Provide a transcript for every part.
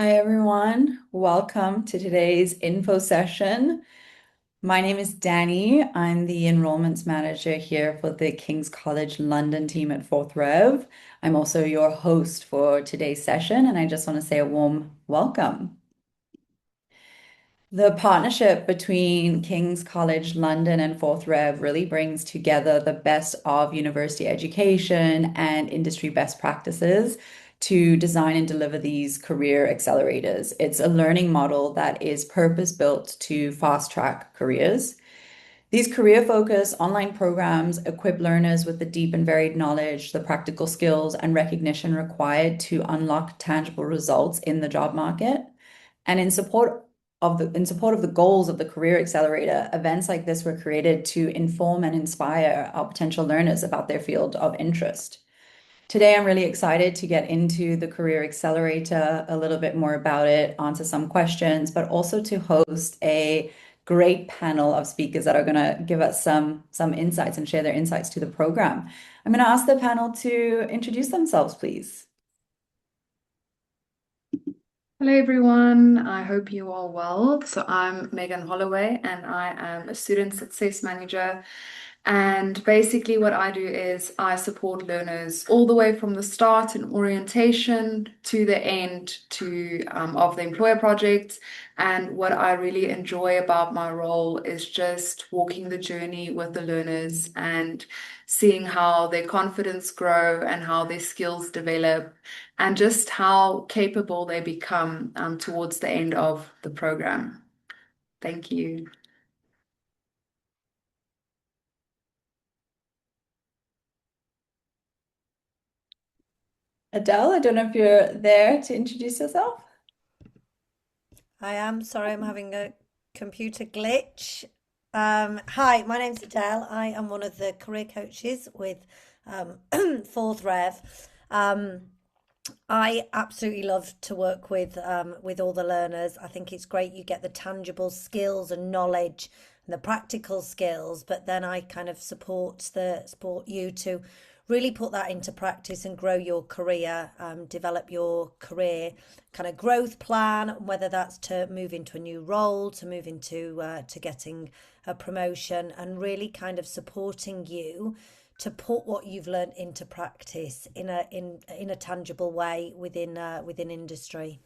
Hi, everyone. Welcome to today's info session. My name is Danny. I'm the enrollments manager here for the King's College London team at Fourth Rev. I'm also your host for today's session, and I just want to say a warm welcome. The partnership between King's College London and Fourth Rev really brings together the best of university education and industry best practices to design and deliver these career accelerators. It's a learning model that is purpose-built to fast-track careers. These career-focused online programs equip learners with the deep and varied knowledge, the practical skills, and recognition required to unlock tangible results in the job market. And in support of the goals of the Career Accelerator, events like this were created to inform and inspire our potential learners about their field of interest. Today, I'm really excited to get into the Career Accelerator, a little bit more about it, answer some questions, but also to host a great panel of speakers that are going to give us some insights and share their insights to the program. I'm going to ask the panel to introduce themselves, please. Hello everyone, I hope you are well. So I'm Megan Holloway and I am a student success manager. And basically what I do is I support learners all the way from the start and orientation to the end of the employer project. And what I really enjoy about my role is just walking the journey with the learners and seeing how their confidence grow and how their skills develop and just how capable they become towards the end of the program. Thank you. Adele, I don't know if you're there to introduce yourself. I am sorry, I'm having a computer glitch. Hi, my name's Adele. I am one of the career coaches with Fourth Rev. Um, I absolutely love to work with all the learners. I think it's great you get the tangible skills and knowledge and the practical skills, but then I kind of support you to really put that into practice and grow your career, develop your career kind of growth plan, whether that's to move into a new role, to move into to getting a promotion, and really kind of supporting you to put what you've learned into practice in a tangible way within industry.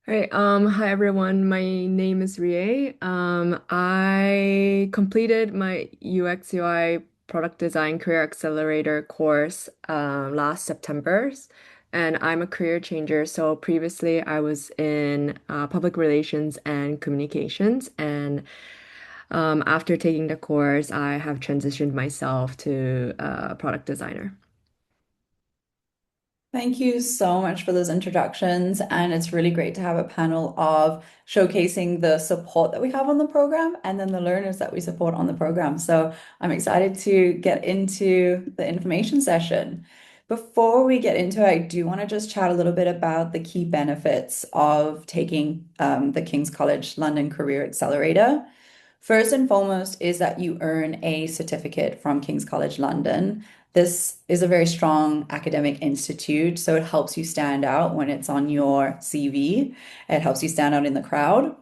All right. Hi everyone. My name is Rie. I completed my UX UI product design career accelerator course last September, and I'm a career changer. So previously I was in public relations and communications, and after taking the course, I have transitioned myself to a product designer. Thank you so much for those introductions. And it's really great to have a panel of showcasing the support that we have on the program and then the learners that we support on the program. So I'm excited to get into the information session. Before we get into it, I do want to just chat a little bit about the key benefits of taking the King's College London Career Accelerator. First and foremost is that you earn a certificate from King's College London. This is a very strong academic institute, so it helps you stand out when it's on your CV. It helps you stand out in the crowd.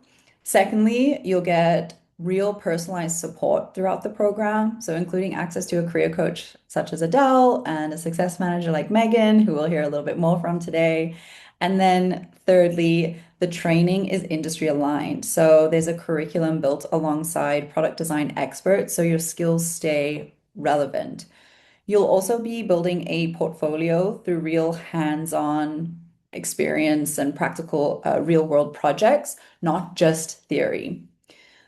Secondly, you'll get real personalized support throughout the program, so including access to a career coach such as Adele and a success manager like Megan, who we'll hear a little bit more from today. And then thirdly, the training is industry aligned. So there's a curriculum built alongside product design experts, so your skills stay relevant. You'll also be building a portfolio through real hands-on experience and practical real-world projects, not just theory.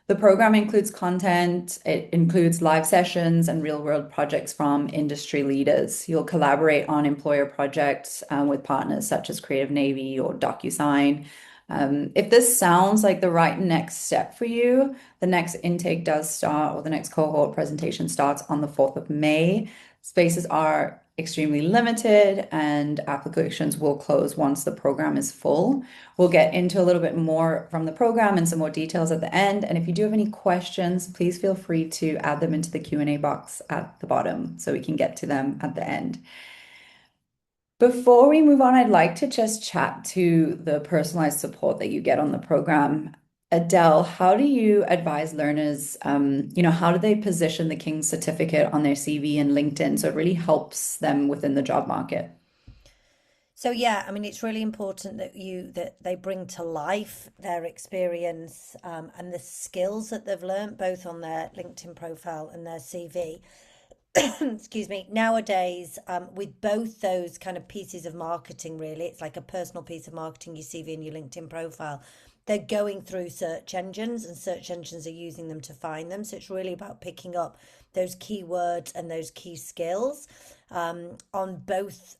The program includes content, it includes live sessions and real-world projects from industry leaders. You'll collaborate on employer projects with partners such as Creative Navy or DocuSign. If this sounds like the right next step for you, the next intake does start, or the next cohort presentation starts on the 4th of May. Spaces are extremely limited and applications will close once the program is full. We'll get into a little bit more from the program and some more details at the end. And if you do have any questions, please feel free to add them into the Q&A box at the bottom so we can get to them at the end. Before we move on, I'd like to just chat to the personalized support that you get on the program. Adele, how do you advise learners, how do they position the King's certificate on their CV and LinkedIn so it really helps them within the job market? So yeah, I mean, it's really important that they bring to life their experience and the skills that they've learned both on their LinkedIn profile and their CV. Excuse me. Nowadays, with both those kind of pieces of marketing, really, it's like a personal piece of marketing, your CV and your LinkedIn profile. They're going through search engines, and search engines are using them to find them. So it's really about picking up those keywords and those key skills on both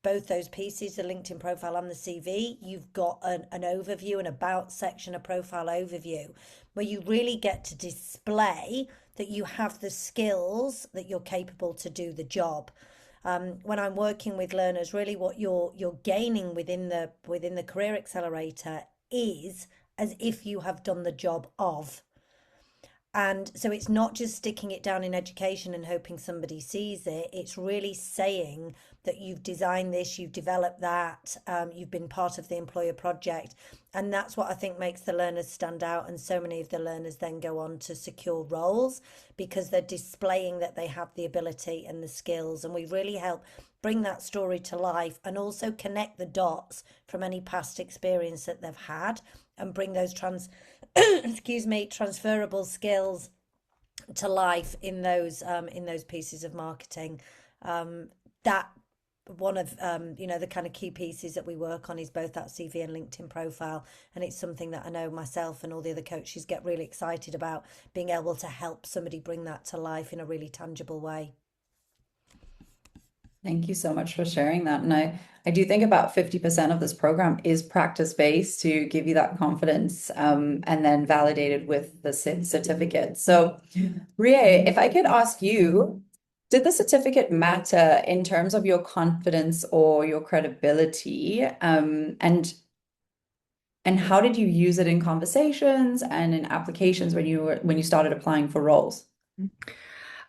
those pieces, the LinkedIn profile and the CV. You've got an overview, an about section, a profile overview, where you really get to display that you have the skills that you're capable to do the job. When I'm working with learners, really what you're gaining within the Career Accelerator is as if you have done the job of. And so it's not just sticking it down in education and hoping somebody sees it. It's really saying that you've designed this, you've developed that, you've been part of the employer project. And that's what I think makes the learners stand out. And so many of the learners then go on to secure roles because they're displaying that they have the ability and the skills. And we really help bring that story to life and also connect the dots from any past experience that they've had and bring those transferable skills to life in those pieces of marketing. That one of the kind of key pieces that we work on is both that CV and LinkedIn profile, and it's something that I know myself and all the other coaches get really excited about, being able to help somebody bring that to life in a really tangible way. Thank you so much for sharing that. And I do think about 50% of this program is practice-based to give you that confidence and then validated with the certificate. So, Ria, if I could ask you, did the certificate matter in terms of your confidence or your credibility? And how did you use it in conversations and in applications when you started applying for roles?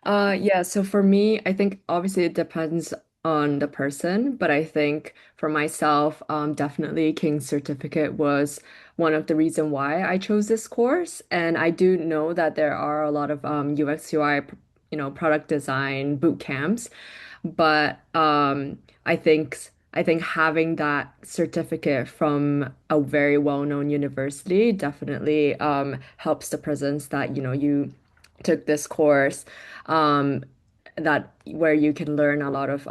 Yeah, so for me, I think obviously it depends on the person, but I think for myself, definitely King's certificate was one of the reason why I chose this course. And I do know that there are a lot of UX UI, product design boot camps, but I think having that certificate from a very well-known university definitely helps the presence that, you took this course that where you can learn a lot of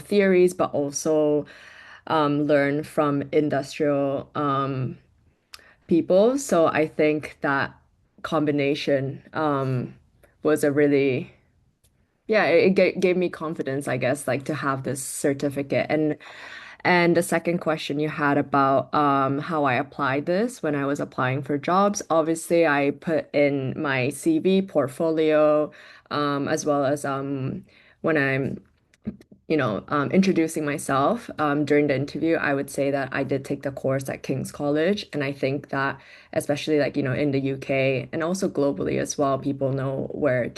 theories, but also learn from industrial people. So I think that combination was a really yeah, it gave me confidence, I guess, like to have this certificate. And the second question you had about how I applied this when I was applying for jobs, obviously I put in my CV portfolio, as well as when I'm introducing myself during the interview, I would say that I did take the course at King's College. And I think that, especially like, in the UK and also globally as well, people know what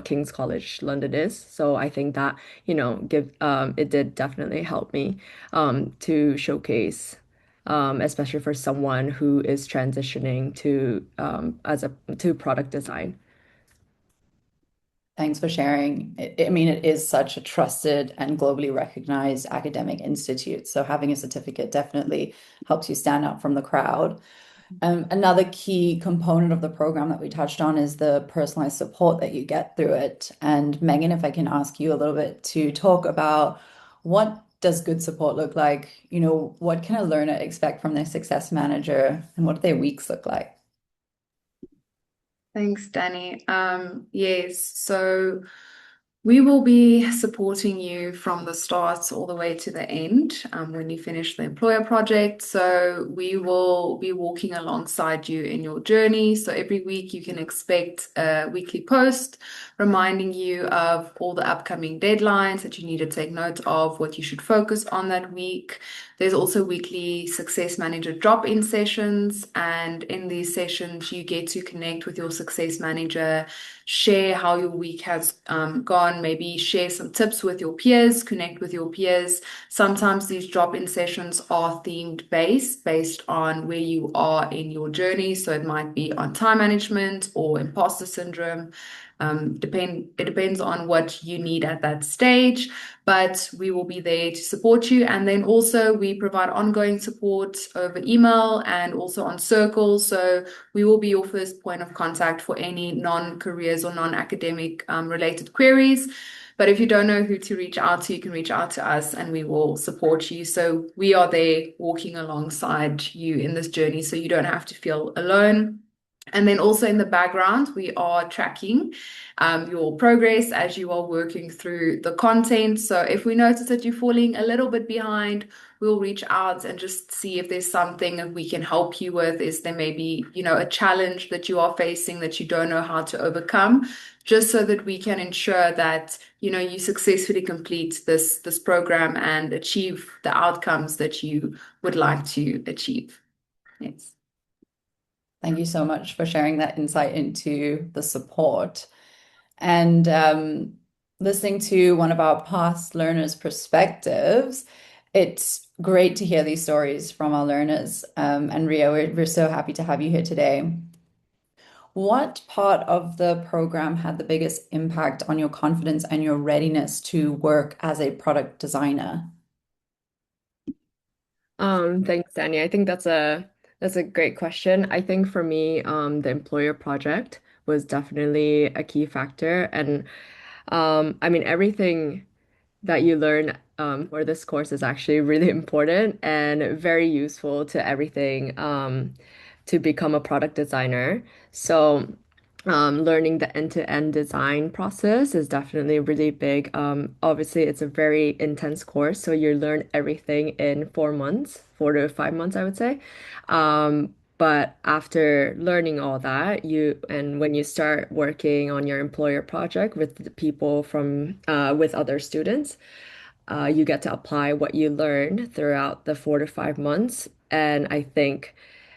King's College London is. So I think that, it did definitely help me to showcase, especially for someone who is transitioning to product design. Thanks for sharing. I mean, it is such a trusted and globally recognized academic institute. So having a certificate definitely helps you stand out from the crowd. Another key component of the program that we touched on is the personalized support that you get through it. And Megan, if I can ask you a little bit to talk about what does good support look like? What can a learner expect from their success manager and what do their weeks look like? Thanks, Danny. Yes, so We will be supporting you from the start all the way to the end when you finish the employer project. So we will be walking alongside you in your journey. So every week you can expect a weekly post reminding you of all the upcoming deadlines that you need to take note of, what you should focus on that week. There's also weekly Success Manager drop-in sessions. And in these sessions, you get to connect with your Success Manager, share how your week has gone, maybe share some tips with your peers, connect with your peers. Sometimes these drop-in sessions are themed based on where you are in your journey. So it might be on time management or imposter syndrome. It depends on what you need at that stage, but we will be there to support you. And then also we provide ongoing support over email and also on Circle. So we will be your first point of contact for any non-careers or non-academic related queries. But if you don't know who to reach out to, you can reach out to us and we will support you. So we are there walking alongside you in this journey, so you don't have to feel alone. And then also in the background, we are tracking your progress as you are working through the content. So if we notice that you're falling a little bit behind, we'll reach out and just see if there's something that we can help you with. Is there maybe, a challenge that you are facing that you don't know how to overcome? Just so that we can ensure that, you successfully complete this program and achieve the outcomes that you would like to achieve. Yes. Thank you so much for sharing that insight into the support. And listening to one of our past learners' perspectives, it's great to hear these stories from our learners. And Ria, we're so happy to have you here today. What part of the program had the biggest impact on your confidence and your readiness to work as a product designer? Thanks, Danny. I think that's a great question. I think for me, the employer project was definitely a key factor. And I mean everything that you learn for this course is actually really important and very useful to everything to become a product designer. So, learning the end-to-end design process is definitely really big. Obviously, it's a very intense course, so you learn everything in 4 months, 4 to 5 months, I would say. But after learning all that, and when you start working on your employer project with the people from with other students, you get to apply what you learn throughout the 4 to 5 months. And I think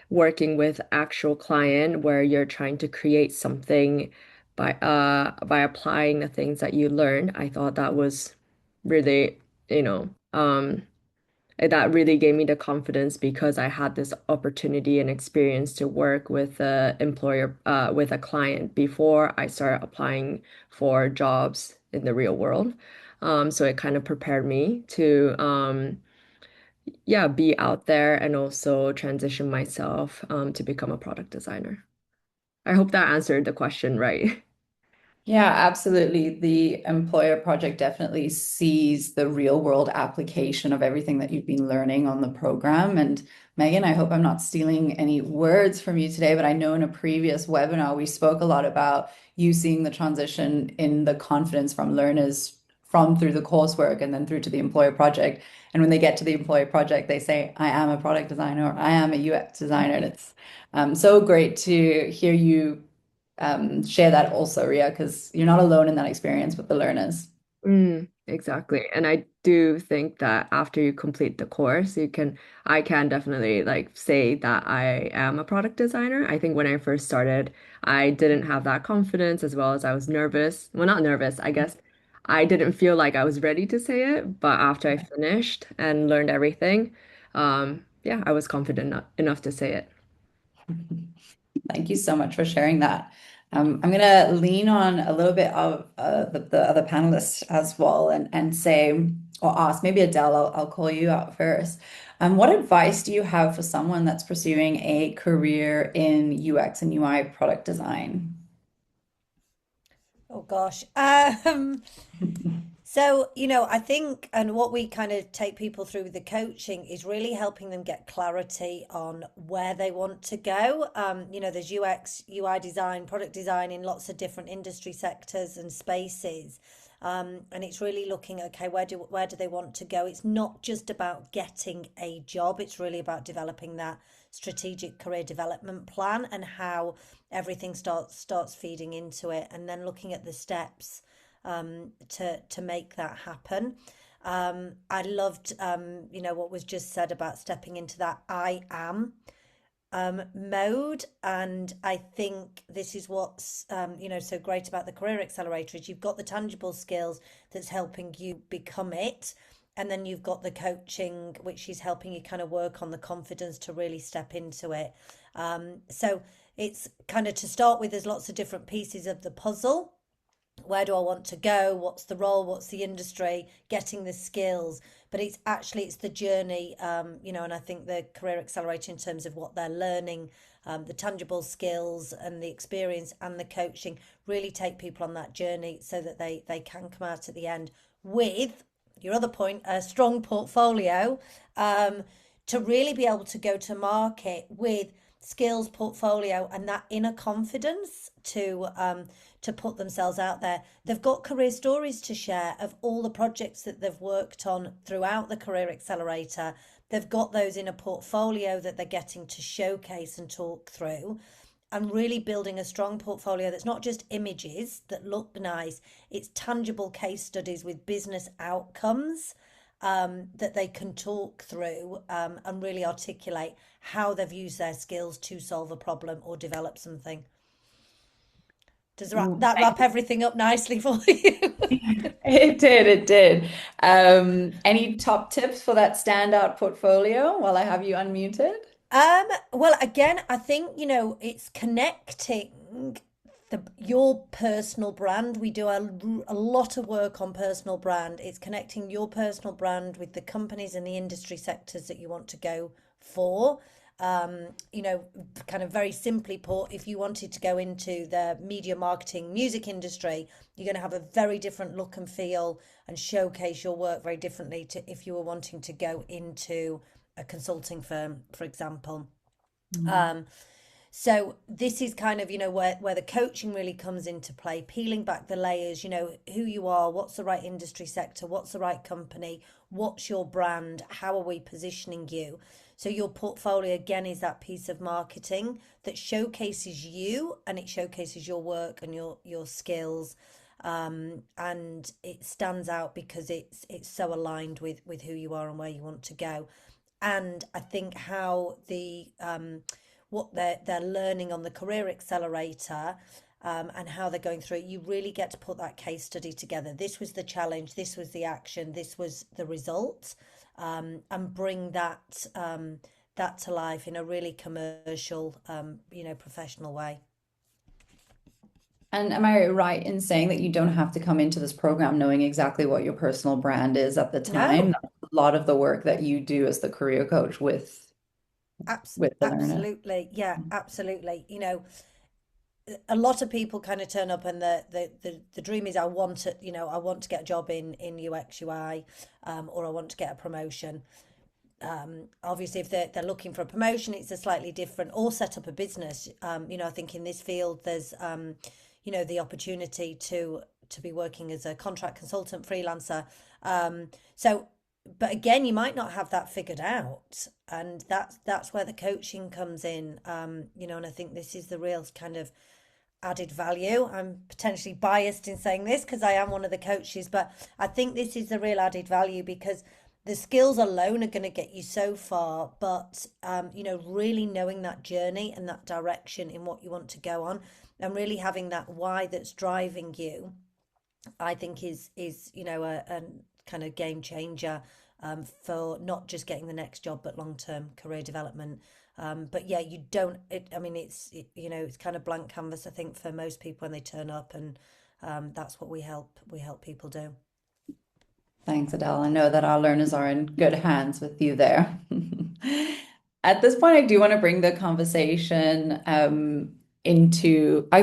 working with actual client where you're trying to create something by applying the things that you learned, I thought that was really, you know, that really gave me the confidence because I had this opportunity and experience to work with a employer, with a client before I started applying for jobs in the real world. So it kind of prepared me to, yeah, be out there and also transition myself, to become a product designer. I hope that answered the question right. Yeah, absolutely. The employer project definitely sees the real world application of everything that you've been learning on the program. And Megan, I hope I'm not stealing any words from you today, but I know in a previous webinar we spoke a lot about you seeing the transition in the confidence from learners from through the coursework and then through to the employer project. And when they get to the employer project, they say, I am a product designer or I am a UX designer. And it's so great to hear you share that also, Ria, because you're not alone in that experience with the learners. Exactly. And I do think that after you complete the course, I can definitely like say that I am a product designer. I think when I first started, I didn't have that confidence as well as I was nervous. Well, not nervous, I guess I didn't feel like I was ready to say it, but after I finished and learned everything, yeah, I was confident enough to say it. Thank you so much for sharing that. I'm going to lean on a little bit of the other panelists as well and say, or ask, maybe Adele, I'll call you out first. What advice do you have for someone that's pursuing a career in UX and UI product design? Oh gosh. So, I think, and what we kind of take people through with the coaching is really helping them get clarity on where they want to go. There's UX, UI design, product design in lots of different industry sectors and spaces. And it's really looking, okay, where do they want to go? It's not just about getting a job. It's really about developing that strategic career development plan and how everything starts feeding into it, and then looking at the steps to make that happen. I loved, what was just said about stepping into that I am mode. And I think this is what's so great about the Career Accelerator is you've got the tangible skills that's helping you become it. And then you've got the coaching, which is helping you kind of work on the confidence to really step into it. So it's kind of to start with, there's lots of different pieces of the puzzle. Where do I want to go? What's the role? What's the industry? Getting the skills. But it's the journey, and I think the Career Accelerator, in terms of what they're learning, the tangible skills and the experience and the coaching, really take people on that journey so that they can come out at the end with, your other point, a strong portfolio, to really be able to go to market with skills, portfolio, and that inner confidence to put themselves out there. They've got career stories to share of all the projects that they've worked on throughout the Career Accelerator. They've got those in a portfolio that they're getting to showcase and talk through, and really building a strong portfolio that's not just images that look nice, it's tangible case studies with business outcomes, that they can talk through, and really articulate how they've used their skills to solve a problem or develop something. Does that Thank wrap everything up nicely for you? It did, it did. Any top tips for that standout portfolio while I have you unmuted? Well, again, I think, it's connecting your personal brand. We do a lot of work on personal brand. It's connecting your personal brand with the companies and the industry sectors that you want to go for. Kind of very simply put, if you wanted to go into the media marketing music industry, you're going to have a very different look and feel and showcase your work very differently to if you were wanting to go into a consulting firm, for example. Mm. Um, so this is kind of, where the coaching really comes into play, peeling back the layers, who you are, what's the right industry sector, what's the right company, what's your brand, how are we positioning you? So your portfolio again is that piece of marketing that showcases you, and it showcases your work and your skills. And it stands out because it's so aligned with who you are and where you want to go. And I think how the what they're learning on the Career Accelerator, and how they're going through it, you really get to put that case study together. This was the challenge, this was the action, this was the result, and bring that to life in a really commercial, professional way. And am I right in saying that you don't have to come into this program knowing exactly what your personal brand is at the time? No, That's a lot of the work that you do as the career coach with the learner. absolutely, yeah, absolutely. A lot of people kind of turn up, and the dream is, I want to get a job in UX UI, or I want to get a promotion. Obviously, if they're looking for a promotion, it's a slightly different, or set up a business. I think in this field there's the opportunity to be working as a contract consultant freelancer. So but again, you might not have that figured out, and that's where the coaching comes in. And I think this is the real kind of added value. I'm potentially biased in saying this because I am one of the coaches, but I think this is the real added value, because the skills alone are going to get you so far, but really knowing that journey and that direction in what you want to go on, and really having that why that's driving you, I think is a kind of game changer, for not just getting the next job but long-term career development. But yeah, you don't. I mean, it's kind of blank canvas, I think, for most people when they turn up, and that's what we help people do. Thanks, Adele. I know that our learners are in good hands with you there. At this point, I do want to bring the conversation I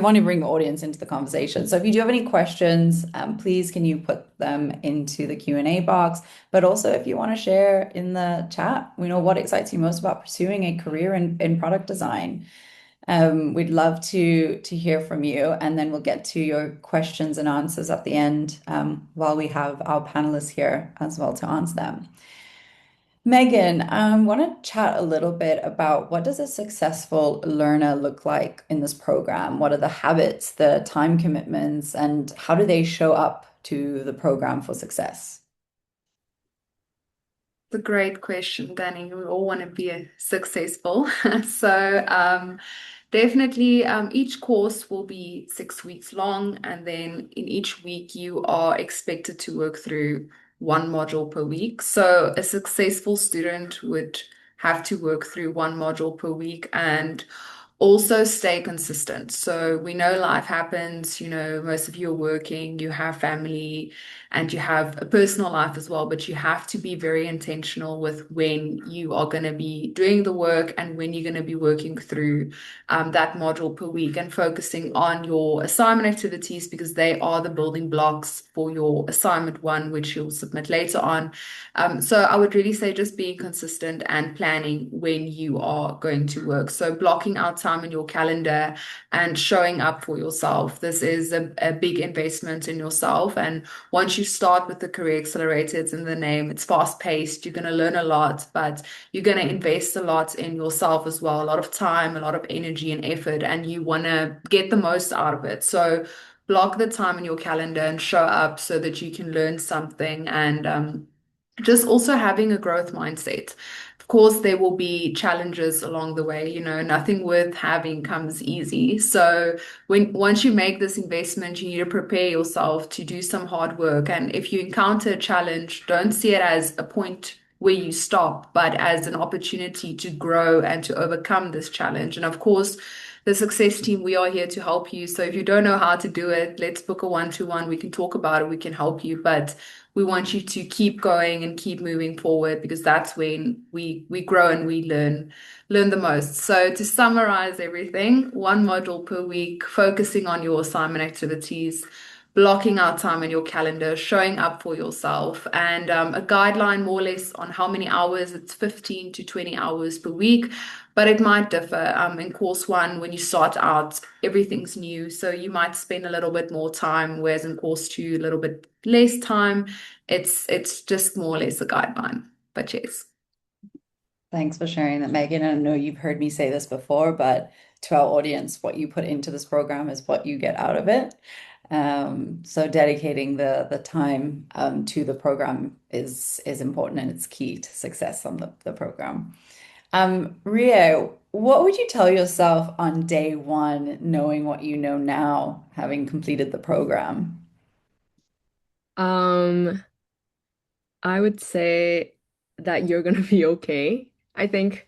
want to bring the audience into the conversation. So if you do have any questions, please can you put them into the Q&A box? But also if you want to share in the chat, what excites you most about pursuing a career in product design. We'd love to hear from you, and then we'll get to your questions and answers at the end, while we have our panelists here as well to answer them. Megan, I want to chat a little bit about what does a successful learner look like in this program? What are the habits, the time commitments, and how do they show up to the program for success? It's a great question, Danny. We all want to be successful. So, definitely, each course will be 6 weeks long, and then in each week, you are expected to work through one module per week. So, a successful student would have to work through one module per week and also stay consistent. So we know life happens, most of you are working, you have family, and you have a personal life as well, but you have to be very intentional with when you are going to be doing the work and when you're going to be working through that module per week and focusing on your assignment activities because they are the building blocks for your assignment one, which you'll submit later on. So I would really say just being consistent and planning when you are going to work. So blocking out time in your calendar and showing up for yourself. This is a big investment in yourself. And once you start with the Career Accelerator, it's in the name, it's fast paced. You're going to learn a lot, but you're going to invest a lot in yourself as well, a lot of time, a lot of energy and effort, and you want to get the most out of it. So block the time in your calendar and show up so that you can learn something and just also having a growth mindset. Of course, there will be challenges along the way, nothing worth having comes easy. So once you make this investment, you need to prepare yourself to do some hard work. And if you encounter a challenge, don't see it as a point where you stop, but as an opportunity to grow and to overcome this challenge. And of course, the success team, we are here to help you. So if you don't know how to do it, let's book a one-to-one. We can talk about it. We can help you. But we want you to keep going and keep moving forward because that's when we grow and we learn the most. So to summarize everything, one module per week, focusing on your assignment activities, blocking out time in your calendar, showing up for yourself, and a guideline more or less on how many hours. It's 15 to 20 hours per week, but it might differ. In course one, when you start out, everything's new, so you might spend a little bit more time, whereas in course two, a little bit less time. It's just more or less a guideline, but yes. Thanks for sharing that, Megan. I know you've heard me say this before, but to our audience, what you put into this program is what you get out of it. So dedicating the time to the program is important and it's key to success on the program. Ria, what would you tell yourself on day one, knowing what you know now, having completed the program? Um, I would say that you're gonna be okay. I think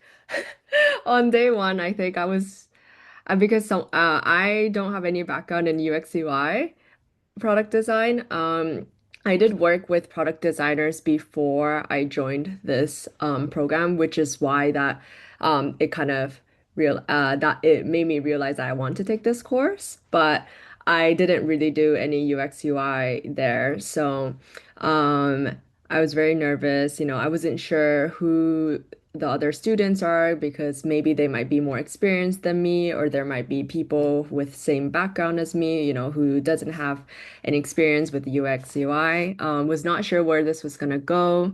on day one, I think I was because I don't have any background in UX UI product design. I did work with product designers before I joined this program, which is why it kind of that it made me realize that I want to take this course, but I didn't really do any UX UI there. So um, I was very nervous. I wasn't sure who the other students are because maybe they might be more experienced than me, or there might be people with same background as me, who doesn't have any experience with UX UI. Was not sure where this was gonna go,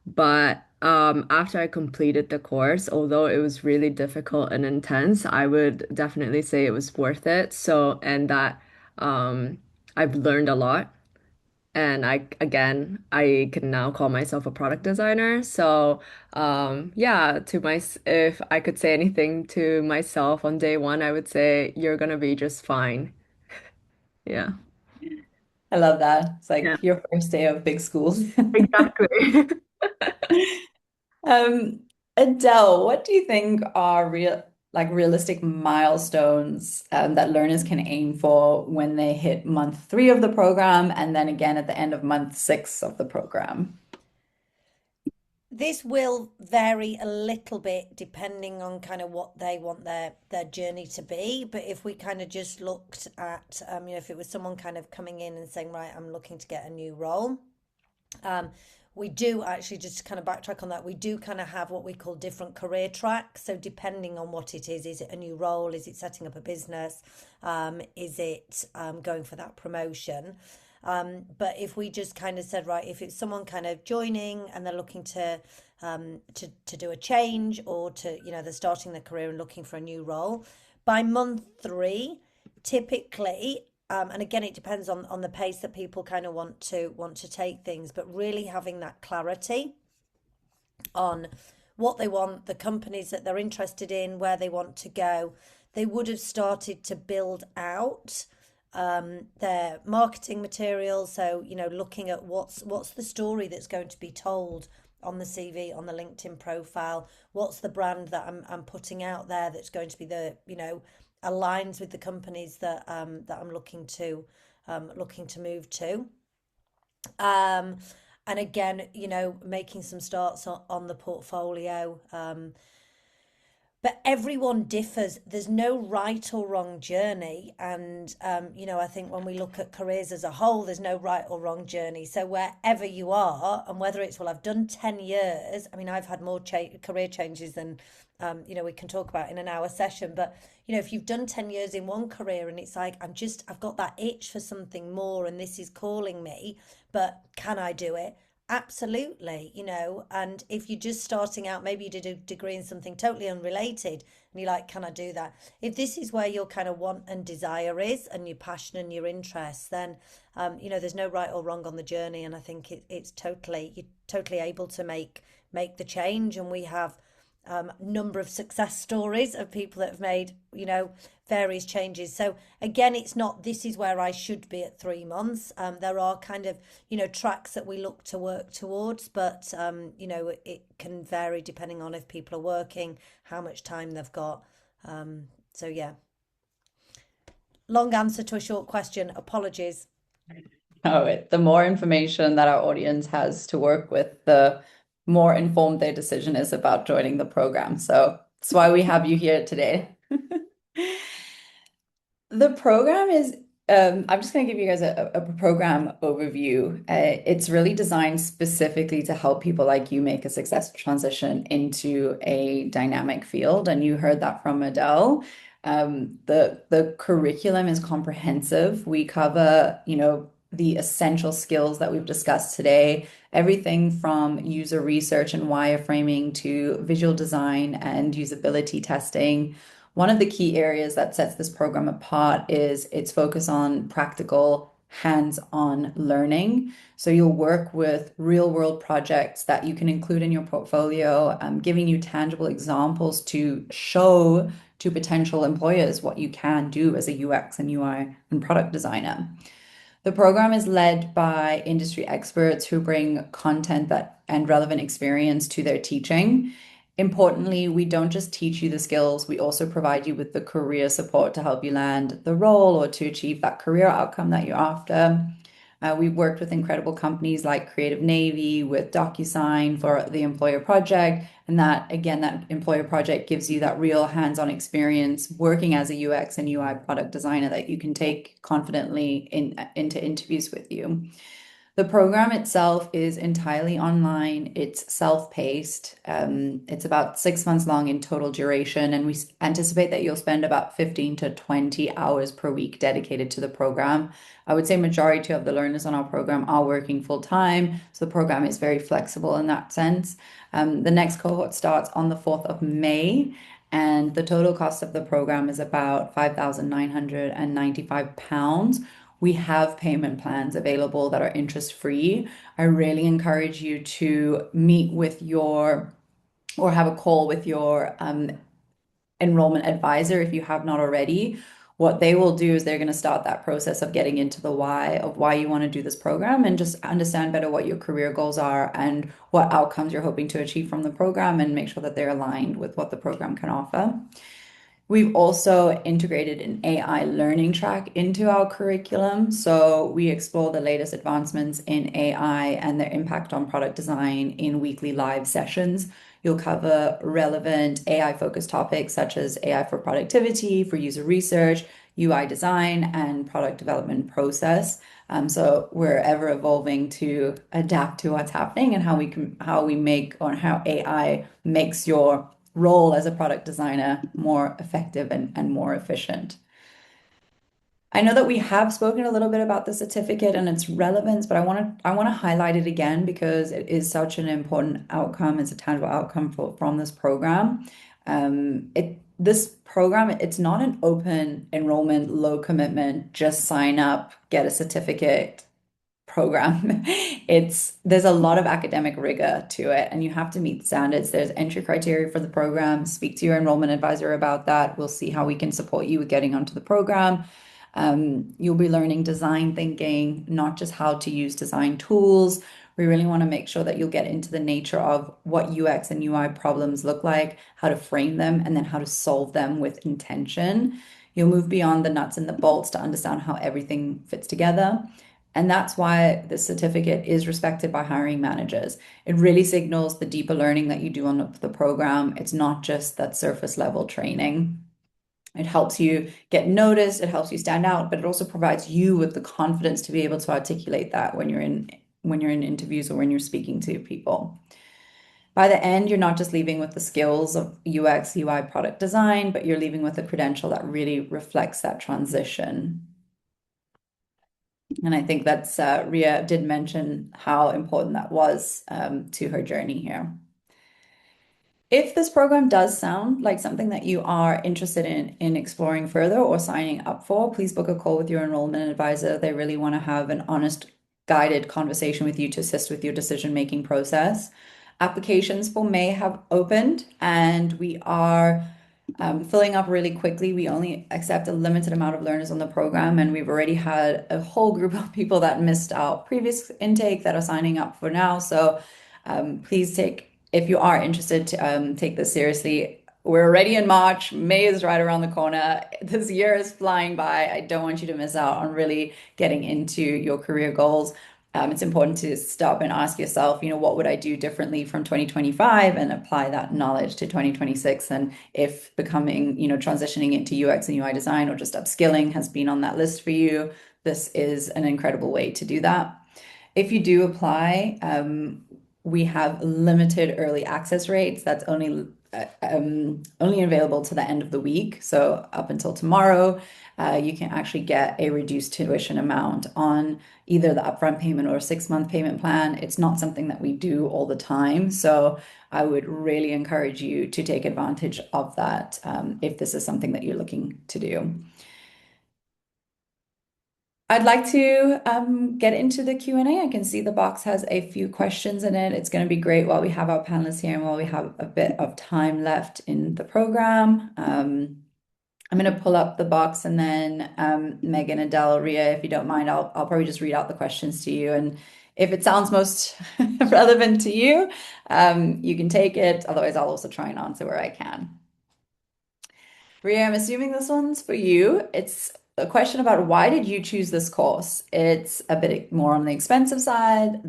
but after I completed the course, although it was really difficult and intense, I would definitely say it was worth it. So, and that um, I've learned a lot. And I can now call myself a product designer. So, yeah, if I could say anything to myself on day one, I would say you're gonna be just fine. Yeah. I love that. It's Yeah, like your first day of big school. exactly. Um, Adele, what do you think are realistic milestones that learners can aim for when they hit month 3 of the program and then again at the end of month 6 of the program? This will vary a little bit depending on kind of what they want their journey to be. But if we kind of just looked at, if it was someone kind of coming in and saying, right, I'm looking to get a new role, um, we do actually, just to kind of backtrack on that, we do kind of have what we call different career tracks. So depending on what it is it a new role? Is it setting up a business? Is it going for that promotion? But if we just kind of said, right, if it's someone kind of joining and they're looking to do a change, or to, they're starting their career and looking for a new role, by month 3, typically, and again, it depends on the pace that people kind of want to take things, but really having that clarity on what they want, the companies that they're interested in, where they want to go, they would have started to build out their marketing materials. So, looking at what's the story that's going to be told on the CV, on the LinkedIn profile, what's the brand that I'm putting out there that's going to be the, aligns with the companies that I'm looking to move to. Um, and again, making some starts on the portfolio. But everyone differs. There's no right or wrong journey. And, I think when we look at careers as a whole, there's no right or wrong journey. So wherever you are, and whether it's, well, I've done 10 years, I mean, I've had more career changes than, we can talk about in an hour session. But, if you've done 10 years in one career and it's like, I've got that itch for something more and this is calling me, but can I do it? Absolutely, and if you're just starting out, maybe you did a degree in something totally unrelated and you're like, can I do that? If this is where your kind of want and desire is, and your passion and your interests, then, there's no right or wrong on the journey. And I think it's you're totally able to make the change. And we have number of success stories of people that have made, various changes. So again, it's not, this is where I should be at 3 months. There are kind of, tracks that we look to work towards, but, it can vary depending on if people are working, how much time they've got. So yeah, long answer to a short question. Apologies. Oh, the more information that our audience has to work with, the more informed their decision is about joining the program. So that's why we have you here today. The program is, I'm just going to give you guys a program overview. It's really designed specifically to help people like you make a successful transition into a dynamic field. And you heard that from Adele. The curriculum is comprehensive. We cover, the essential skills that we've discussed today, everything from user research and wireframing to visual design and usability testing. One of the key areas that sets this program apart is its focus on practical, hands-on learning. So you'll work with real-world projects that you can include in your portfolio, giving you tangible examples to show to potential employers what you can do as a UX and UI and product designer. The program is led by industry experts who bring content and relevant experience to their teaching. Importantly, we don't just teach you the skills, we also provide you with the career support to help you land the role or to achieve that career outcome that you're after. We've worked with incredible companies like Creative Navy, with DocuSign for the employer project. And that, again, that employer project gives you that real hands-on experience working as a UX and UI product designer that you can take confidently into interviews with you. The program itself is entirely online. It's self-paced. It's about 6 months long in total duration, and we anticipate that you'll spend about 15 to 20 hours per week dedicated to the program. I would say majority of the learners on our program are working full time, so the program is very flexible in that sense. The next cohort starts on the 4th of May, and the total cost of the program is about £5,995. We have payment plans available that are interest-free. I really encourage you to meet with or have a call with your enrollment advisor if you have not already. What they will do is they're going to start that process of getting into the why of why you want to do this program, and just understand better what your career goals are and what outcomes you're hoping to achieve from the program, and make sure that they're aligned with what the program can offer. We've also integrated an AI learning track into our curriculum. So we explore the latest advancements in AI and their impact on product design in weekly live sessions. You'll cover relevant AI-focused topics such as AI for productivity, for user research, UI design, and product development process. So we're ever evolving to adapt to what's happening and how we make or how AI makes your role as a product designer more effective and more efficient. I know that we have spoken a little bit about the certificate and its relevance, but I want to highlight it again because it is such an important outcome. It's a tangible outcome from this program. This program, it's not an open enrollment, low commitment, just sign up, get a certificate program. There's a lot of academic rigor to it, and you have to meet standards. There's entry criteria for the program. Speak to your enrollment advisor about that. We'll see how we can support you with getting onto the program. You'll be learning design thinking, not just how to use design tools. We really want to make sure that you'll get into the nature of what UX and UI problems look like, how to frame them, and then how to solve them with intention. You'll move beyond the nuts and the bolts to understand how everything fits together. And that's why the certificate is respected by hiring managers. It really signals the deeper learning that you do on the program. It's not just that surface level training. It helps you get noticed, it helps you stand out, but it also provides you with the confidence to be able to articulate that when you're in interviews or when you're speaking to people. By the end, you're not just leaving with the skills of UX, UI, product design, but you're leaving with a credential that really reflects that transition. And I think that's Ria did mention how important that was to her journey here. If this program does sound like something that you are interested in exploring further or signing up for, please book a call with your enrollment advisor. They really want to have an honest, guided conversation with you to assist with your decision-making process. Applications for May have opened, and we are filling up really quickly. We only accept a limited amount of learners on the program, and we've already had a whole group of people that missed out previous intake that are signing up for now. So please if you are interested to take this seriously. We're already in March. May is right around the corner. This year is flying by. I don't want you to miss out on really getting into your career goals. It's important to stop and ask yourself, what would I do differently from 2025 and apply that knowledge to 2026. And if becoming, transitioning into UX and UI design or just upskilling has been on that list for you, this is an incredible way to do that. If you do apply, we have limited early access rates. That's only available to the end of the week. So up until tomorrow, you can actually get a reduced tuition amount on either the upfront payment or a 6-month payment plan. It's not something that we do all the time. So I would really encourage you to take advantage of that if this is something that you're looking to do. I'd like to get into the Q&A. I can see the box has a few questions in it. It's going to be great while we have our panelists here and while we have a bit of time left in the program. I'm going to pull up the box and then Megan, Adele, Ria, if you don't mind, I'll probably just read out the questions to you. And if it sounds most relevant to you, you can take it. Otherwise, I'll also try and answer where I can. Ria, I'm assuming this one's for you. It's a question about why did you choose this course? It's a bit more on the expensive side.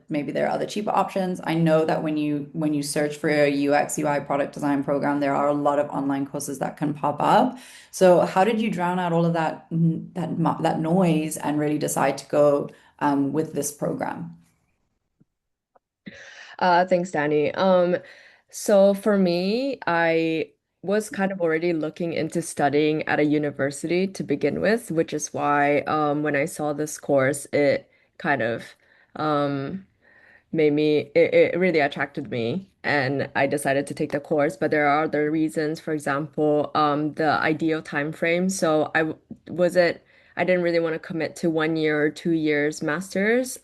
Maybe there are other cheaper options. I know that when you search for a UX UI product design program, there are a lot of online courses that can pop up. So how did you drown out all of that noise and really decide to go with this program? Thanks, Danny. So for me, I was kind of already looking into studying at a university to begin with, which is why when I saw this course, it kind of um, it really attracted me, and I decided to take the course. But there are other reasons, for example, the ideal time frame. So I didn't really want to commit to 1 year or 2 years master's.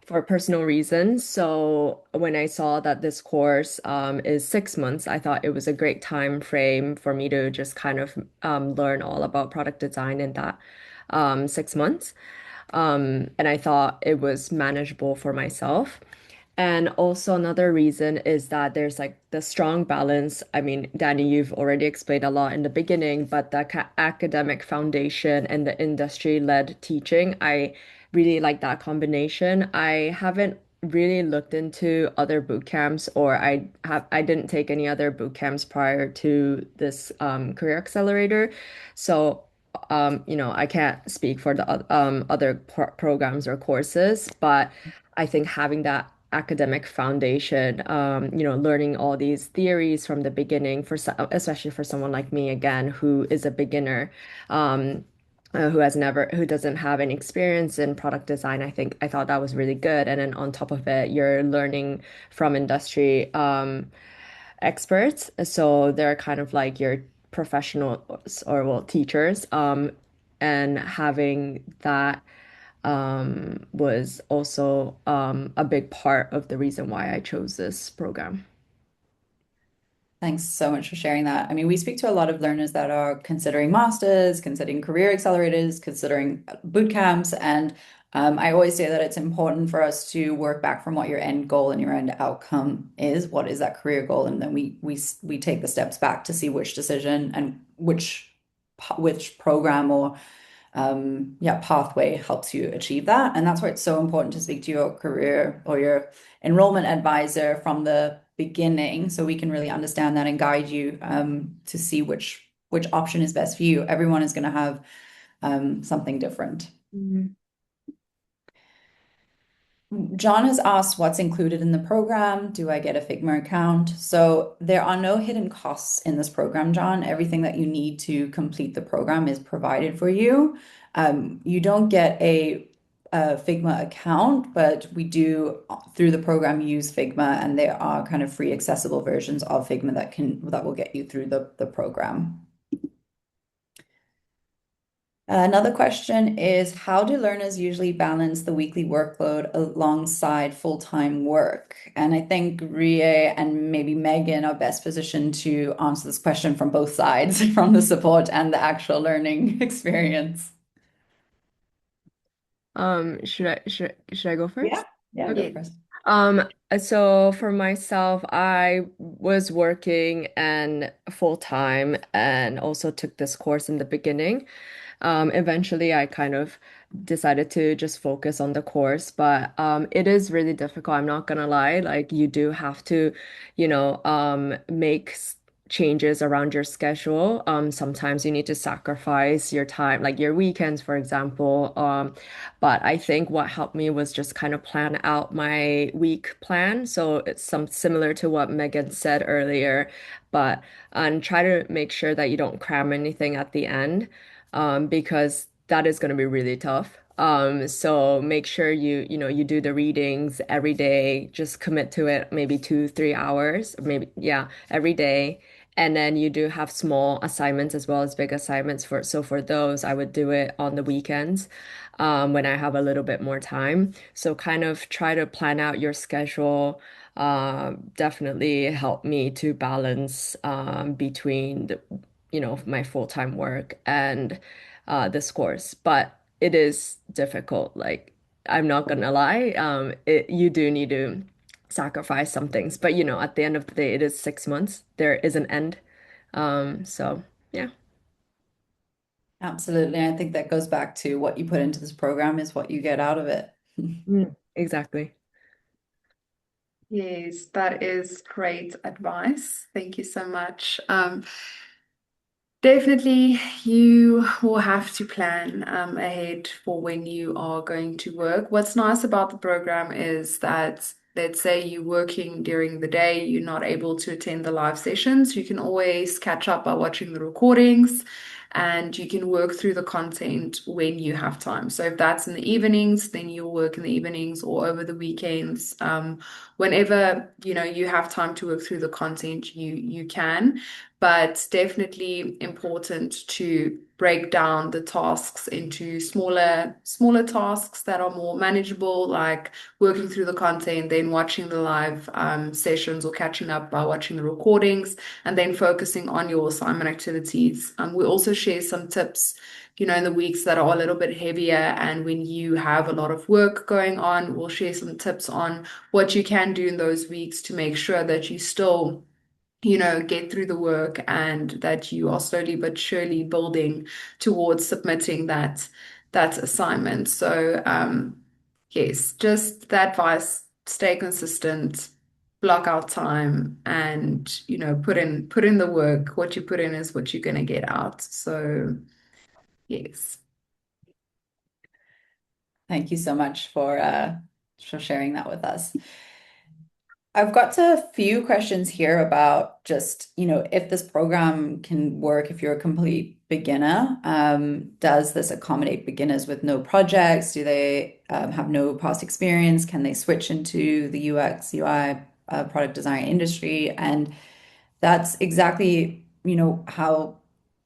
For personal reasons. So when I saw that this course is 6 months, I thought it was a great time frame for me to just kind of learn all about product design in that 6 months. And I thought it was manageable for myself. And also another reason is that there's like the strong balance. I mean, Danny, you've already explained a lot in the beginning, but the academic foundation and the industry-led teaching, I really like that combination. I haven't really looked into other boot camps, or I didn't take any other boot camps prior to this career accelerator. So I can't speak for the other programs or courses, but I think having that academic foundation, learning all these theories from the beginning, especially for someone like me, again, who is a beginner, who doesn't have any experience in product design, I thought that was really good. And then on top of it, you're learning from industry. Experts. So they're kind of like your professionals or well teachers. And having that was also a big part of the reason why I chose this program. Thanks so much for sharing that. I mean, we speak to a lot of learners that are considering masters, considering career accelerators, considering boot camps, and I always say that it's important for us to work back from what your end goal and your end outcome is. What is that career goal? And then we take the steps back to see which decision and which program or pathway helps you achieve that. And that's why it's so important to speak to your career or your enrollment advisor from the beginning so we can really understand that and guide you to see which option is best for you. Everyone is going to have something different. Mhm. John has asked what's included in the program. Do I get a Figma account? So there are no hidden costs in this program, John. Everything that you need to complete the program is provided for you. You don't get a Figma account, but we do through the program use Figma, and there are kind of free accessible versions of Figma that will get you through the program. Another question is, how do learners usually balance the weekly workload alongside full-time work? And I think Ria and maybe Megan are best positioned to answer this question from both sides, from the support and the actual learning experience. Should I go Yeah, first? yeah, Okay. go Yeah. first. So for myself, I was working and full time and also took this course in the beginning. Eventually, I kind of decided to just focus on the course, but it is really difficult. I'm not gonna lie. Like you do have to, make changes around your schedule. Sometimes you need to sacrifice your time, like your weekends, for example. But I think what helped me was just kind of plan out my week plan. So it's some similar to what Megan said earlier, but and try to make sure that you don't cram anything at the end because that is going to be really tough. So make sure you do the readings every day, just commit to it maybe 2, 3 hours, maybe, yeah, every day. And then you do have small assignments as well as big assignments so for those, I would do it on the weekends, when I have a little bit more time. So kind of try to plan out your schedule. Definitely help me to balance between my full-time work and this course. But it is difficult. Like I'm not gonna lie, you do need to sacrifice some things. But at the end of the day, it is 6 months. There is an end. So yeah. Absolutely. I think that goes back to what you put into this program is what you get out of it. Exactly. Yes, that is great advice. Thank you so much. Definitely, you will have to plan ahead for when you are going to work. What's nice about the program is that, let's say you're working during the day, you're not able to attend the live sessions, you can always catch up by watching the recordings and you can work through the content when you have time. So if that's in the evenings, then you'll work in the evenings or over the weekends. Whenever you have time to work through the content, you can, but definitely important to break down the tasks into smaller tasks that are more manageable, like working through the content, then watching the live sessions or catching up by watching the recordings, and then focusing on your assignment activities. We also share some tips, in the weeks that are a little bit heavier, and when you have a lot of work going on, we'll share some tips on what you can do in those weeks to make sure that you still get through the work and that you are slowly but surely building towards submitting that assignment. So yes, just the advice, stay consistent, block out time and put in the work. What you put in is what you're gonna get out. So Yes. Thank you so much for sharing that with us. I've got a few questions here about just, if this program can work if you're a complete beginner. Does this accommodate beginners with no projects? Do they have no past experience? Can they switch into the UX, UI, product design industry? And that's exactly, how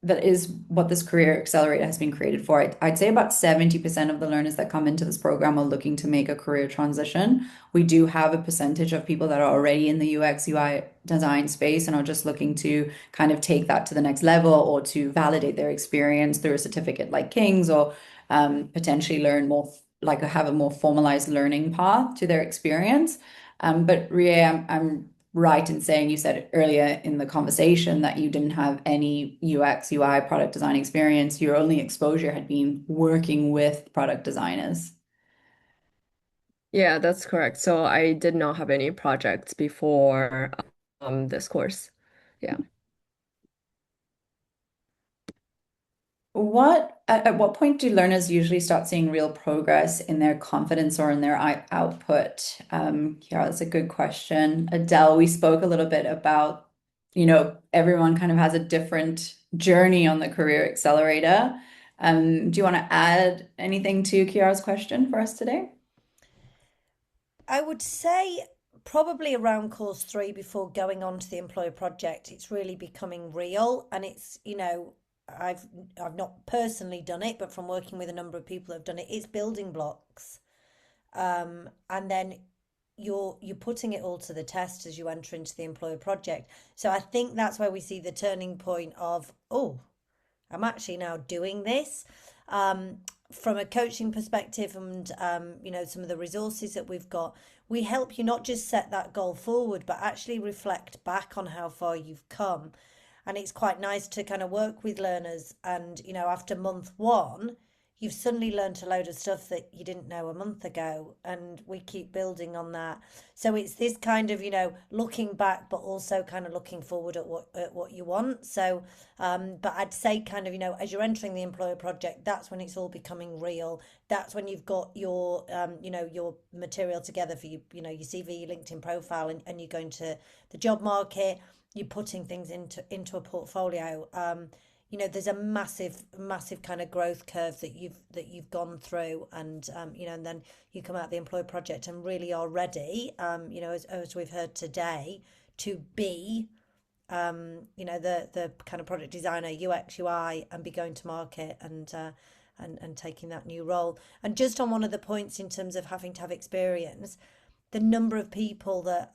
that is what this career accelerator has been created for. I'd say about 70% of the learners that come into this program are looking to make a career transition. We do have a percentage of people that are already in the UX, UI design space and are just looking to kind of take that to the next level or to validate their experience through a certificate like King's or potentially learn more, like have a more formalized learning path to their experience. But Ria, I'm right in saying you said earlier in the conversation that you didn't have any UX, UI product design experience. Your only exposure had been working with product designers. Yeah, that's correct. So I did not have any projects before this course. Yeah. At what point do learners usually start seeing real progress in their confidence or in their output? Yeah, that's a good question. Adele, we spoke a little bit about, everyone kind of has a different journey on the career accelerator. Do you want to add anything to Kiara's question for us today? I would say probably around course three before going on to the employer project, it's really becoming real. And it's, I've I've not personally done it, but from working with a number of people who have done it, it's building blocks. And then you're putting it all to the test as you enter into the employer project. So I think that's where we see the turning point of, oh, I'm actually now doing this. Um, from a coaching perspective and some of the resources that we've got, we help you not just set that goal forward, but actually reflect back on how far you've come. And it's quite nice to kind of work with learners and after month one, you've suddenly learned a load of stuff that you didn't know a month ago, and we keep building on that. So it's this kind of looking back but also kind of looking forward at what you want. So but I'd say kind of as you're entering the employer project, that's when it's all becoming real. That's when you've got your material together for your CV, your LinkedIn profile, and you're going to the job market. You're putting things into a portfolio. There's a massive kind of growth curve that you've gone through, and then you come out the employed project and really are ready, as we've heard today, to be the kind of product designer, UX, UI, and be going to market and taking that new role. And just on one of the points in terms of having to have experience, the number of people that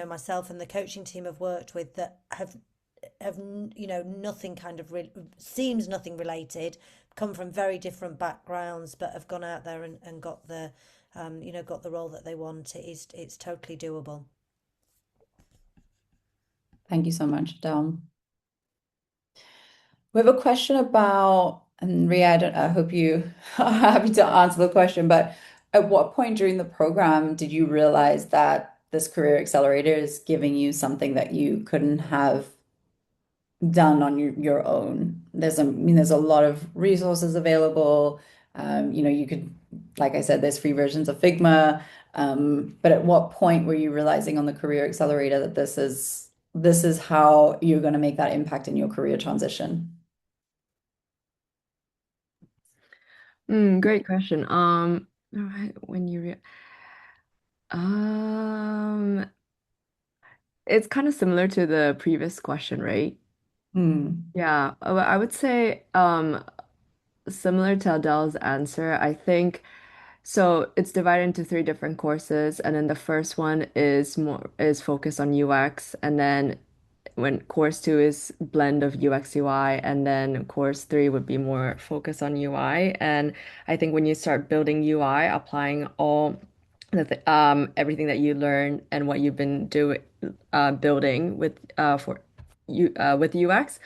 myself and the coaching team have worked with that have nothing kind of seems nothing related, come from very different backgrounds, but have gone out there and got the role that they want. It's totally doable. Thank you so much, Adele. We have a question about, and Ria, I hope you are happy to answer the question, but at what point during the program did you realize that this career accelerator is giving you something that you couldn't have done on your own? There's a lot of resources available. You could, like I said, there's free versions of Figma. But at what point were you realizing on the career accelerator that this is how you're going to make that impact in your career transition? Great question. All right, when you re um it's kind of similar to the previous question, right? Hmm. Yeah, I would say similar to Adele's answer, I think so it's divided into three different courses, and then the first one is focused on UX, and then when course two is blend of UX UI, and then course three would be more focused on UI. And I think when you start building UI, applying all everything that you learn and what you've been doing building for you with UX,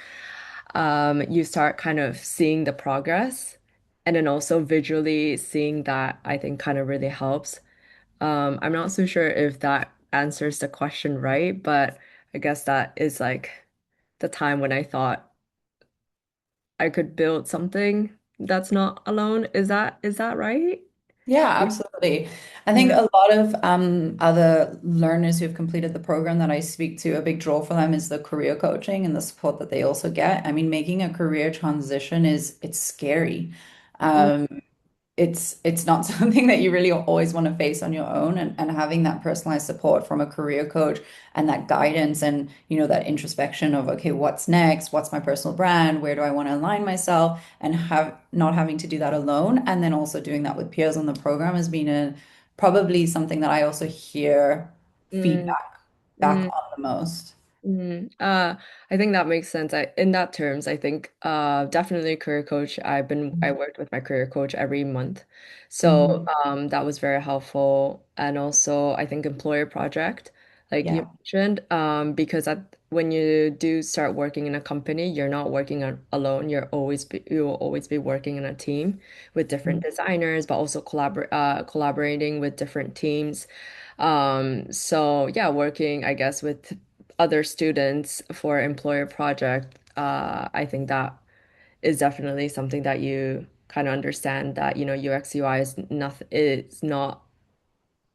you start kind of seeing the progress, and then also visually seeing that I think kind of really helps. I'm not so sure if that answers the question right, but I guess that is like the time when I thought I could build something. that's not alone. Is that right? Yeah, absolutely. I think Yeah. a lot of other learners who've completed the program that I speak to, a big draw for them is the career coaching and the support that they also get. I mean, making a career transition it's scary. Mm, Um, it's not something that you really always want to face on your own, and having that personalized support from a career coach and that guidance and that introspection of, okay, what's next, what's my personal brand, where do I want to align myself, and have not having to do that alone, and then also doing that with peers on the program has been probably something that I also hear mm, feedback back mm. on the most. I think that makes sense. In that terms, I think definitely career coach. I worked with my career coach every month, so Mhm. that was very helpful. And also, I think employer project, like you Yeah. mentioned, because when you do start working in a company, you're not working alone. You will always be working in a team with different designers, but also collaborating with different teams. So yeah, working, I guess, with other students for employer project, I think that is definitely something that you kind of understand that, UX UI it's not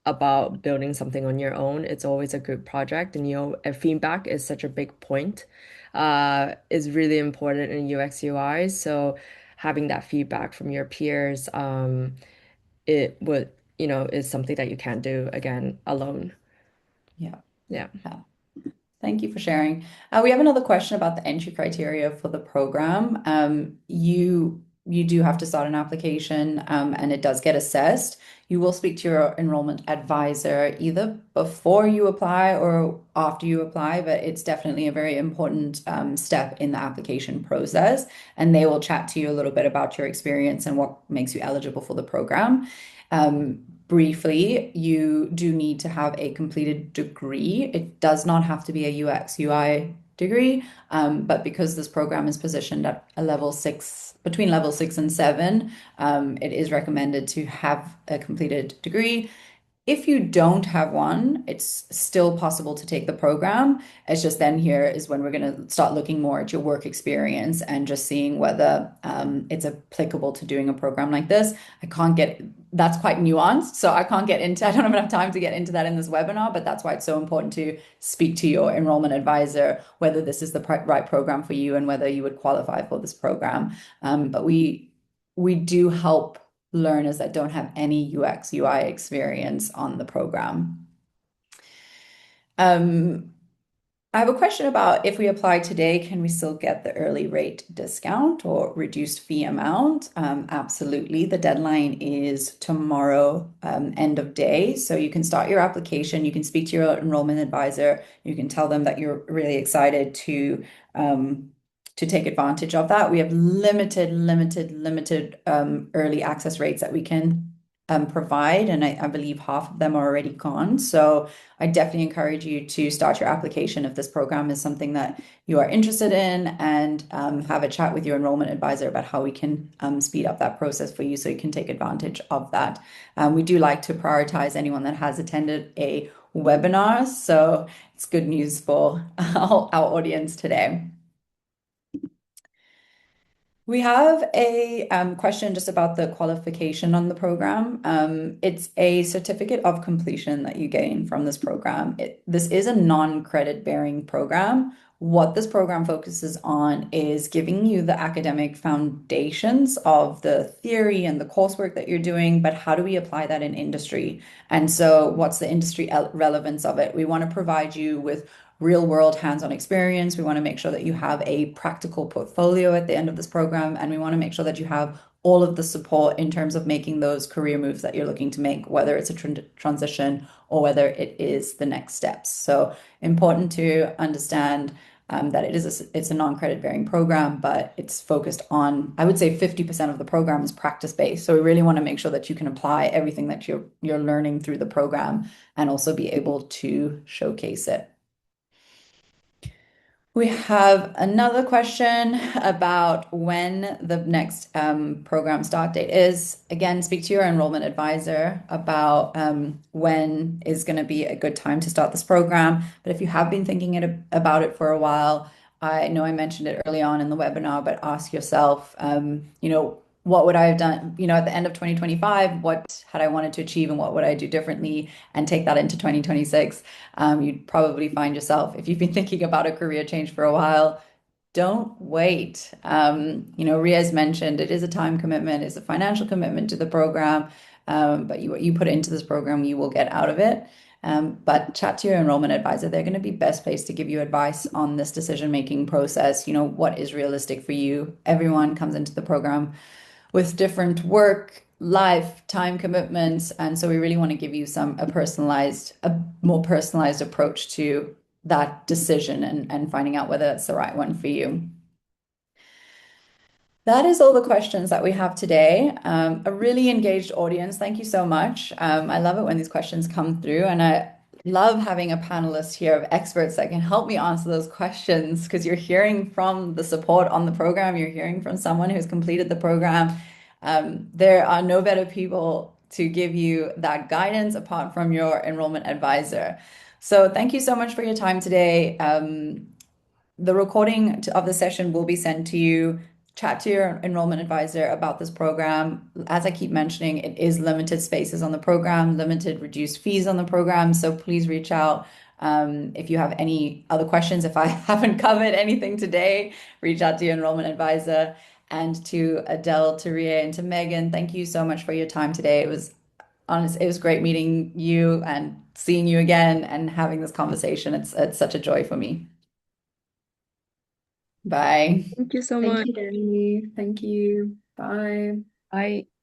about building something on your own. It's always a group project, and feedback is such a big point, is really important in UX UI. So having that feedback from your peers, it would, is something that you can't do again alone. Yeah. Yeah. Yeah. Thank you for sharing. We have another question about the entry criteria for the program. You do have to start an application, and it does get assessed. You will speak to your enrollment advisor either before you apply or after you apply, but it's definitely a very important step in the application process. And they will chat to you a little bit about your experience and what makes you eligible for the program. Briefly, you do need to have a completed degree. It does not have to be a UX UI degree, but because this program is positioned at a level six, between level 6 and 7, it is recommended to have a completed degree. If you don't have one, it's still possible to take the program. It's just then here is when we're going to start looking more at your work experience and just seeing whether it's applicable to doing a program like this. That's quite nuanced. So I can't get into, I don't have enough time to get into that in this webinar, but that's why it's so important to speak to your enrollment advisor, whether this is the right program for you and whether you would qualify for this program. But we do help learners that don't have any UX UI experience on the program. Um, I have a question about if we apply today, can we still get the early rate discount or reduced fee amount? Absolutely. The deadline is tomorrow, end of day. So you can start your application. You can speak to your enrollment advisor. You can tell them that you're really excited to take advantage of that. We have limited early access rates that we can provide, and I believe half of them are already gone. So I definitely encourage you to start your application if this program is something that you are interested in, and have a chat with your enrollment advisor about how we can speed up that process for you so you can take advantage of that. We do like to prioritize anyone that has attended a webinar, so it's good news for our audience today. We have a question just about the qualification on the program. It's a certificate of completion that you gain from this program. This is a non-credit bearing program. What this program focuses on is giving you the academic foundations of the theory and the coursework that you're doing, but how do we apply that in industry? And so, what's the industry relevance of it? We want to provide you with real world hands-on experience. We want to make sure that you have a practical portfolio at the end of this program, and we want to make sure that you have all of the support in terms of making those career moves that you're looking to make, whether it's a transition or whether it is the next steps. So important to understand that it's a non-credit bearing program, but it's focused on, I would say 50% of the program is practice based. So we really want to make sure that you can apply everything that you're learning through the program and also be able to showcase it. We have another question about when the next program start date is. Again, speak to your enrollment advisor about when is going to be a good time to start this program. But if you have been thinking about it for a while, I know I mentioned it early on in the webinar, but ask yourself, what would I have done, at the end of 2025, what had I wanted to achieve and what would I do differently, and take that into 2026. You'd probably find yourself, if you've been thinking about a career change for a while, don't wait. Ria's mentioned it is a time commitment, it's a financial commitment to the program, but you put it into this program, you will get out of it. But chat to your enrollment advisor. They're going to be best placed to give you advice on this decision-making process. What is realistic for you? Everyone comes into the program with different work, life, time commitments, and so we really want to give you a more personalized approach to that decision and finding out whether it's the right one for you. That is all the questions that we have today. A really engaged audience. Thank you so much. I love it when these questions come through, and I love having a panelist here of experts that can help me answer those questions because you're hearing from the support on the program, you're hearing from someone who's completed the program. There are no better people to give you that guidance apart from your enrollment advisor. So thank you so much for your time today. The recording of the session will be sent to you. Chat to your enrollment advisor about this program. As I keep mentioning, it is limited spaces on the program, limited reduced fees on the program. So please reach out if you have any other questions. If I haven't covered anything today, reach out to your enrollment advisor. And to Adele, to Ria, and to Megan, thank you so much for your time today. It was great meeting you and seeing you again and having this conversation. It's such a joy for me. Bye. Thank you so Thank much. you, Danny. Thank you. Bye. Bye.